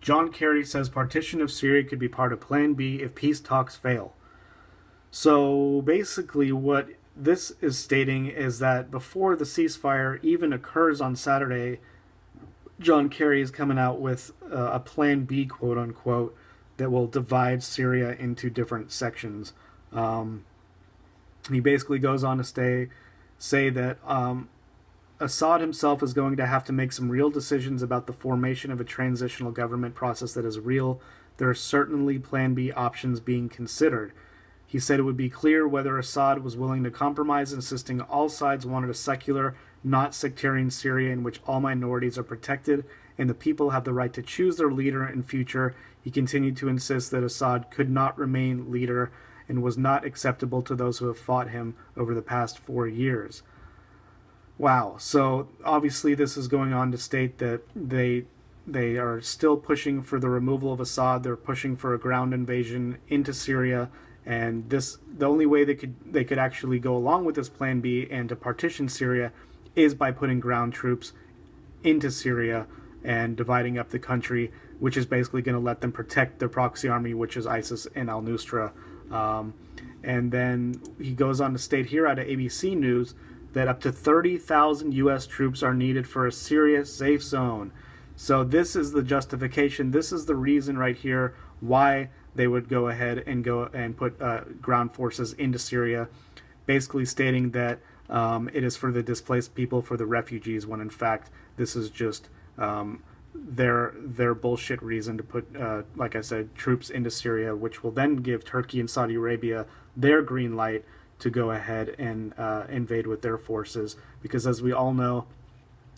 John Kerry says partition of Syria could be part of Plan B if peace talks fail. So basically, what this is stating is that before the ceasefire even occurs on Saturday, John Kerry is coming out with a Plan B, quote unquote, that will divide Syria into different sections. He basically goes on to say that Assad himself is going to have to make some real decisions about the formation of a transitional government process that is real. There are certainly Plan B options being considered. He said it would be clear whether Assad was willing to compromise, insisting all sides wanted a secular, not sectarian Syria in which all minorities are protected and the people have the right to choose their leader and future. He continued to insist that Assad could not remain leader and was not acceptable to those who have fought him over the past 4 years. Wow. So obviously this is going on to state that they are still pushing for the removal of Assad. They're pushing for a ground invasion into Syria. And the only way they could actually go along with this Plan B and to partition Syria is by putting ground troops into Syria and dividing up the country, which is basically going to let them protect their proxy army, which is ISIS and al-Nusra. And then he goes on to state here out of ABC News that up to 30,000 U.S. troops are needed for a Syria safe zone. So this is the justification. This is the reason right here why they would go ahead and put ground forces into Syria, basically stating that it is for the displaced people, for the refugees, when in fact this is just their bullshit reason to put, like I said, troops into Syria, which will then give Turkey and Saudi Arabia their green light to go ahead and invade with their forces. Because as we all know,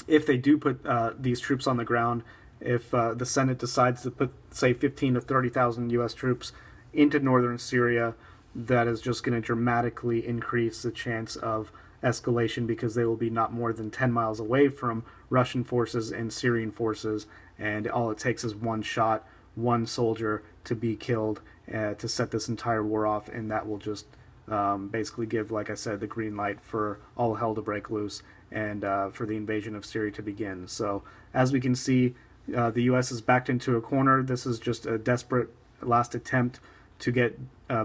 if they do put these troops on the ground, if the Senate decides to put, say, 15 to 30,000 U.S. troops into northern Syria, that is just going to dramatically increase the chance of escalation, because they will be not more than 10 miles away from Russian forces and Syrian forces, and all it takes is one shot, one soldier to be killed to set this entire war off, and that will just basically give, like I said, the green light for all hell to break loose and for the invasion of Syria to begin. So as we can see, the U.S. is backed into a corner. This is just a desperate last attempt to get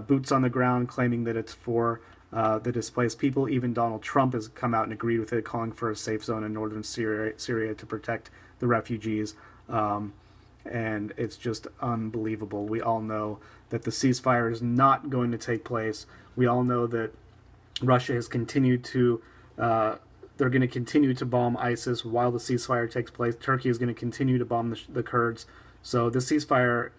boots on the ground, claiming that it's for the displaced people. Even Donald Trump has come out and agreed with it, calling for a safe zone in northern Syria to protect the refugees. And it's just unbelievable. We all know that the ceasefire is not going to take place. We all know that Russia has continued to they're going to continue to bomb ISIS while the ceasefire takes place. Turkey is going to continue to bomb the Kurds. So the ceasefire,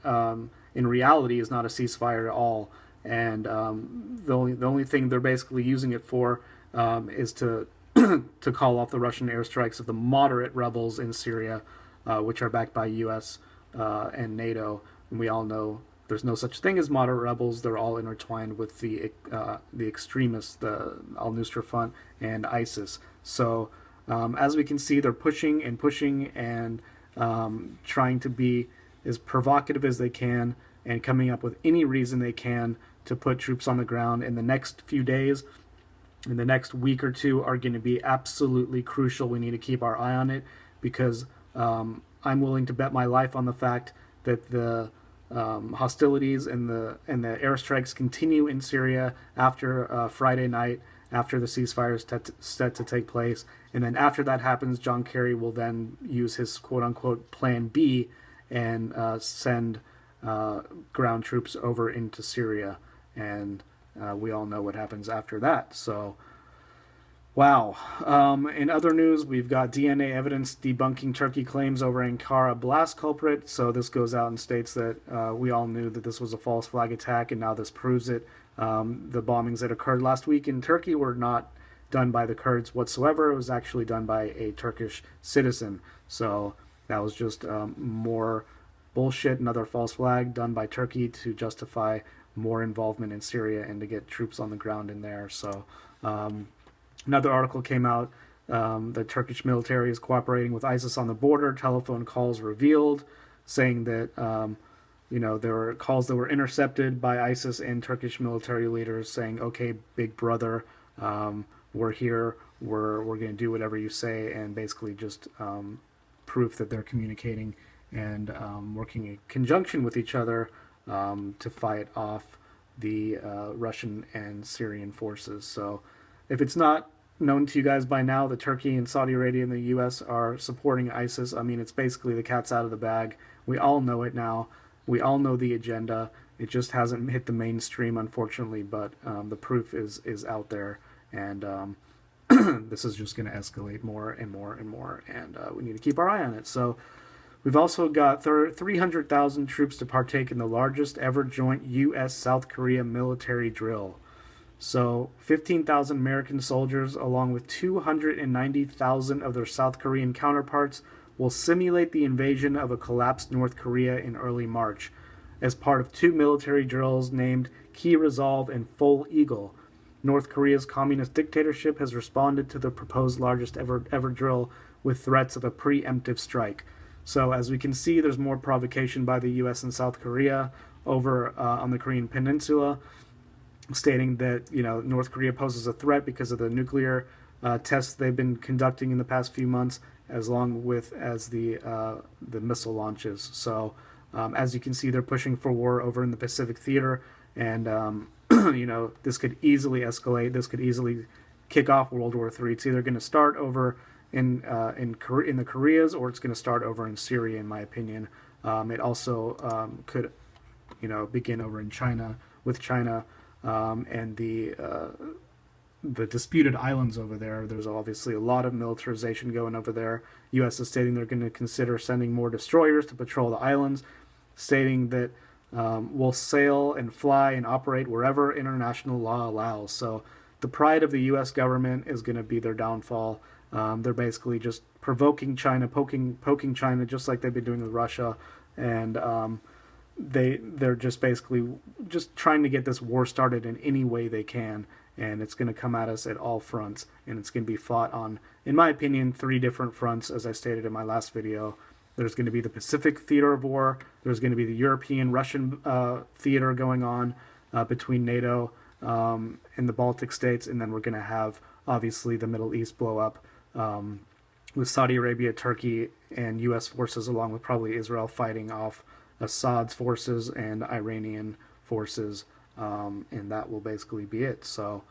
in reality, is not a ceasefire at all. And the only thing they're basically using it for is to to call off the Russian airstrikes of the moderate rebels in Syria, which are backed by U.S. And NATO. And we all know there's no such thing as moderate rebels. They're all intertwined with the extremists, the al-Nusra Front and ISIS. So as we can see, they're pushing and pushing and trying to be as provocative as they can and coming up with any reason they can to put troops on the ground. In the next few days, in the next week or two, are going to be absolutely crucial. We need to keep our eye on it, because I'm willing to bet my life on the fact that the hostilities and the airstrikes continue in Syria after Friday night, after the ceasefire is set to take place. And then after that happens, John Kerry will then use his quote-unquote Plan B and send ground troops over into Syria. And we all know what happens after that. So, wow. In other news, we've got DNA evidence debunking Turkey claims over Ankara blast culprit. So this goes out and states that we all knew that this was a false flag attack, and now this proves it. The bombings that occurred last week in Turkey were not done by the Kurds whatsoever. It was actually done by a Turkish citizen. So that was just more bullshit, another false flag done by Turkey to justify more involvement in Syria and to get troops on the ground in there. So another article came out. The Turkish military is cooperating with ISIS on the border. Telephone calls revealed, saying that there were calls that were intercepted by ISIS and Turkish military leaders saying, "Okay, big brother, we're here. We're going to do whatever you say," and basically just proof that they're communicating and working in conjunction with each other to fight off the Russian and Syrian forces. So if it's not known to you guys by now that Turkey and Saudi Arabia and the U.S. are supporting ISIS, I mean, it's basically the cat's out of the bag. We all know it now. We all know the agenda. It just hasn't hit the mainstream, unfortunately, but the proof is out there, and this is just going to escalate more and more and more, and we need to keep our eye on it. So we've also got 300,000 troops to partake in the largest ever joint U.S.-South Korea military drill. So 15,000 American soldiers, along with 290,000 of their South Korean counterparts, will simulate the invasion of a collapsed North Korea in early March, as part of two military drills named Key Resolve and Full Eagle. North Korea's communist dictatorship has responded to the proposed largest ever drill with threats of a preemptive strike. So as we can see, there's more provocation by the U.S. and South Korea over on the Korean Peninsula, stating that North Korea poses a threat because of the nuclear tests they've been conducting in the past few months, as long with as the missile launches. So as you can see, they're pushing for war over in the Pacific Theater, and this could easily escalate. This could easily kick off World War III. It's either going to start over in the Koreas, or it's going to start over in Syria, in my opinion. It also could begin over in China, with China and the disputed islands over there. There's obviously a lot of militarization going over there. U.S. is stating they're going to consider sending more destroyers to patrol the islands, stating that we'll sail and fly and operate wherever international law allows. So the pride of the U.S. government is going to be their downfall. They're basically just provoking China, poking China, just like they've been doing with Russia, and they're just basically just trying to get this war started in any way they can, and it's going to come at us at all fronts, and it's going to be fought on, in my opinion, 3 different fronts, as I stated in my last video. There's going to be the Pacific theater of war, there's going to be the European-Russian theater going on between NATO and the Baltic states, and then we're going to have, obviously, the Middle East blow up with Saudi Arabia, Turkey, and U.S. forces, along with probably Israel, fighting off Assad's forces and Iranian forces, and that will basically be it. So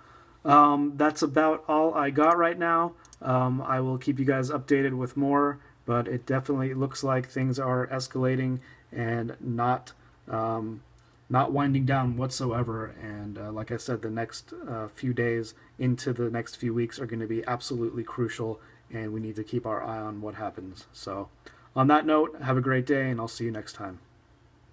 that's about all I got right now. I will keep you guys updated with more, but it definitely looks like things are escalating and not winding down whatsoever. And like I said, the next few days into the next few weeks are going to be absolutely crucial, and we need to keep our eye on what happens. So on that note, have a great day, and I'll see you next time.